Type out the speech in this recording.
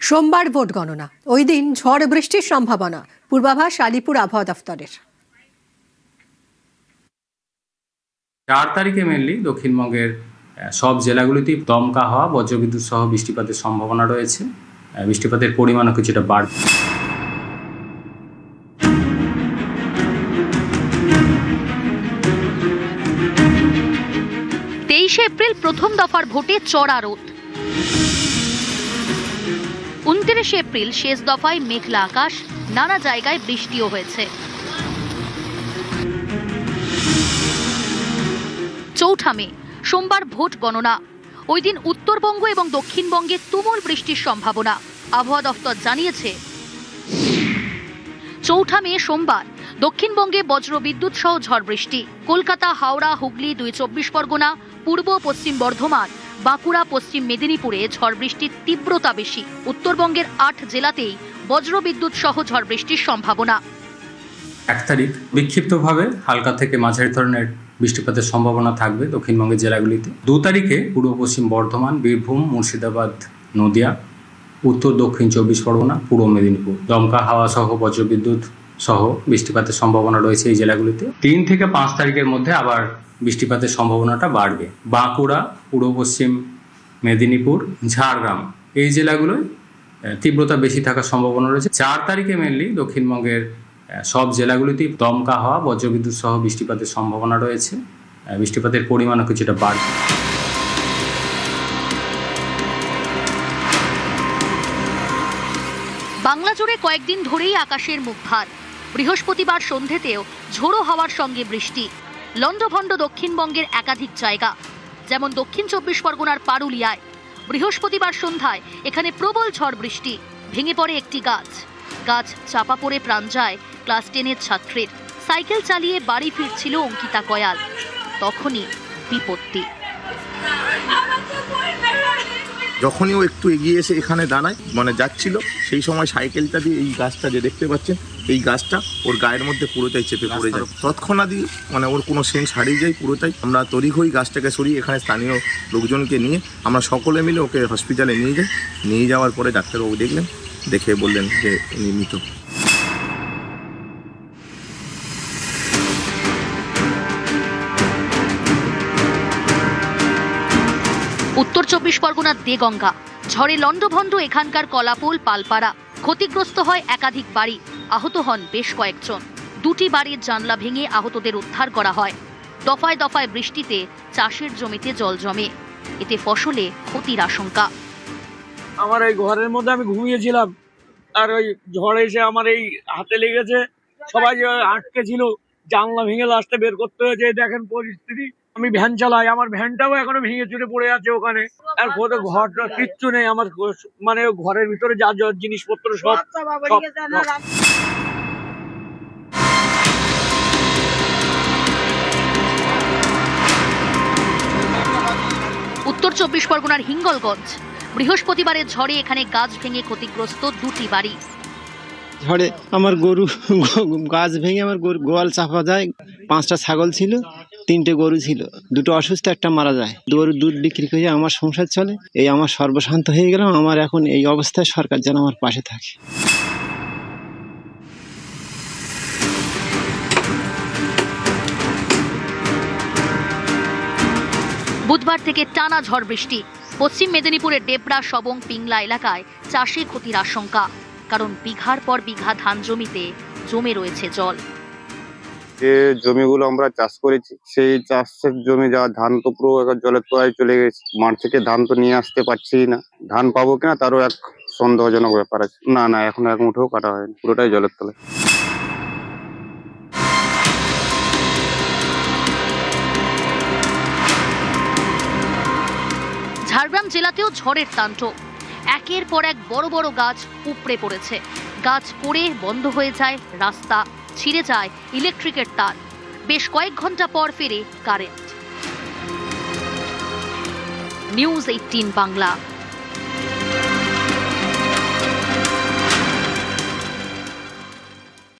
সোমবার ভোট গণনা, ওই দিন ঝড় বৃষ্টির সম্ভাবনা, পূর্বাভাস আলিপুর আবহাওয়া দফতরের। 4 তারিখে মেনলি দক্ষিণবঙ্গের সব জেলাগুলিতেই দমকা হওয়া, বজ্রবিদ্যুৎ সহ বৃষ্টিপাতের সম্ভাবনা রয়েছে। বৃষ্টিপাতের পরিমাণও কিছুটা বাড়বে। এপ্রিল প্রথম দফার ভোটে চড়া রোদ। 29 এপ্রিল শেষ দফায় মেঘলা আকাশ, নানা জায়গায় বৃষ্টিও হয়েছে। 4 মে সোমবার ভোট গণনা, ওই দিন উত্তরবঙ্গ এবং দক্ষিণবঙ্গে তুমুল বৃষ্টির সম্ভাবনা। আবহাওয়া দফতর জানিয়েছে 4 মে সোমবার দক্ষিণবঙ্গে বজ্রবিদ্যুৎ সহ ঝড় বৃষ্টি। কলকাতা, হাওড়া, হুগলি, 2 চব্বিশ পরগনা, পূর্ব পশ্চিম বর্ধমান, বাঁকুড়া, পশ্চিম মেদিনীপুরে ঝড় বৃষ্টির তীব্রতা বেশি। উত্তরবঙ্গের 8 জেলাতেই বজ্রবিদ্যুৎ সহ ঝড় বৃষ্টির সম্ভাবনা। 1 তারিখ বিক্ষিপ্তভাবে হালকা থেকে মাঝারি ধরনের বৃষ্টিপাতের সম্ভাবনা থাকবে দক্ষিণবঙ্গের জেলাগুলিতে। 2 তারিখে পূর্ব পশ্চিম বর্ধমান, বীরভূম, মুর্শিদাবাদ, নদিয়া, উত্তর দক্ষিণ 24 পরগনা, পূর্ব মেদিনীপুর দমকা হাওয়া সহ বজ্রবিদ্যুৎ সহ বৃষ্টিপাতের সম্ভাবনা রয়েছে এই জেলাগুলিতে। 3 থেকে 5 তারিখের মধ্যে আবার বৃষ্টিপাতের সম্ভাবনাটা বাড়বে। বাঁকুড়া, পূর্ব পশ্চিম মেদিনীপুর, ঝাড়গ্রাম এই জেলাগুলোয় তীব্রতা বেশি থাকার সম্ভাবনা রয়েছে। 4 তারিখে মেনলি দক্ষিণবঙ্গের সব জেলাগুলিতেই দমকা হওয়া, বজ্রবিদ্যুৎ সহ বৃষ্টিপাতের সম্ভাবনা রয়েছে। বৃষ্টিপাতের পরিমাণও কিছুটা বাড়বে। বাংলা জুড়ে কয়েকদিন ধরেই আকাশের মুখ ভার। বৃহস্পতিবার সন্ধ্যেতেও ঝোড়ো হাওয়ার সঙ্গে বৃষ্টি। লন্ডভন্ড দক্ষিণবঙ্গের একাধিক জায়গা, যেমন দক্ষিণ 24 পরগনার পারুলিয়ায় বৃহস্পতিবার সন্ধ্যায় এখানে প্রবল ঝড় বৃষ্টি। ভেঙে পড়ে একটি গাছ, চাপা পড়ে প্রাণ যায় ক্লাস 10-এর ছাত্রের। সাইকেল চালিয়ে বাড়ি ফিরছিল অঙ্কিতা কয়াল, তখনই বিপত্তি। যখনই ও একটু এগিয়ে এসে এখানে দাঁড়ায়, যাচ্ছিল, সেই সময় সাইকেলটা দিয়ে এই গাছটা যে দেখতে পাচ্ছেন, এই গাছটা ওর গায়ের মধ্যে পুরোটাই চেপে পড়ে যায়। তৎক্ষণাৎই ওর কোনো সেন্স হারিয়ে যায় পুরোটাই। আমরা তড়িঘড়ি গাছটাকে সরিয়ে এখানে স্থানীয় লোকজনকে নিয়ে আমরা সকলে মিলে ওকে হসপিটালে নিয়ে যাওয়ার পরে ডাক্তারবাবু দেখলেন, দেখে বললেন যে উনি মৃত। উত্তর 24 পরগনার দেগঙ্গা ঝড়ে লন্ডভন্ড এখানকার কলাপোল, পালপাড়া। ক্ষতিগ্রস্ত হয় একাধিক বাড়ি, আহত হন বেশ কয়েকজন। 2টি বাড়ির জানলা ভেঙে আহতদের উদ্ধার করা হয়। দফায় দফায় বৃষ্টিতে চাষের জমিতে জল জমে, এতে ফসলে ক্ষতির আশঙ্কা। আমার এই ঘরের মধ্যে আমি ঘুমিয়েছিলাম, আর ওই ঝড় এসে আমার এই হাতে লেগেছে। সবাই আটকে ছিল, জানলা ভেঙে লাস্টে বের করতে হয়েছে। দেখেন পরিস্থিতি। আমি ভ্যান চালাই, আমার ভ্যানটাও এখনো ভেঙে চুরে পড়ে আছে ওখানে। আর কোথাও ঘরটা কিচ্ছু নেই আমার, ঘরের ভিতরে যা যা জিনিসপত্র সব। উত্তর 24 পরগনার হিঙ্গলগঞ্জ বৃহস্পতিবারের ঝড়ে এখানে গাছ ভেঙে ক্ষতিগ্রস্ত 2টি বাড়ি। ঝড়ে আমার গরু গাছ ভেঙে আমার গোয়াল চাপা যায়। 5টা ছাগল ছিল, 3টে গরু ছিল, 2টো অসুস্থ, একটা মারা যায়। গরুর দুধ বিক্রি করে আমার সংসার চলে। এই আমার সর্বশান্ত হয়ে গেলাম। আমার এখন এই অবস্থায় সরকার যেন আমার পাশে থাকে। বুধবার থেকে টানা ঝড় বৃষ্টি। পশ্চিম মেদিনীপুরের ডেবরা, সবং, পিংলা এলাকায় চাষে ক্ষতির আশঙ্কা, কারণ বিঘার পর বিঘা ধান জমিতে জমে রয়েছে জল। যে জমিগুলো আমরা চাষ করেছি, সেই চাষের জমি যা ধান তো পুরো জলের তলায় চলে গেছে। মাঠ থেকে ধান তো নিয়ে আসতে পারছি না, ধান পাবো কিনা তারও এক সন্দেহজনক ব্যাপার আছে। না এখনো এক মুঠেও কাটা হয়নি, পুরোটাই জলের তলায়। ঝাড়গ্রাম জেলাতেও ঝড়ের তাণ্ডব। একের পর এক বড় বড় গাছ উপড়ে পড়েছে। গাছ পড়ে বন্ধ হয়ে যায় রাস্তা, ছিঁড়ে যায় ইলেকট্রিকের তার। বেশ কয়েক ঘন্টা পর ফেরে কারেন্ট। নিউজ 18 বাংলা।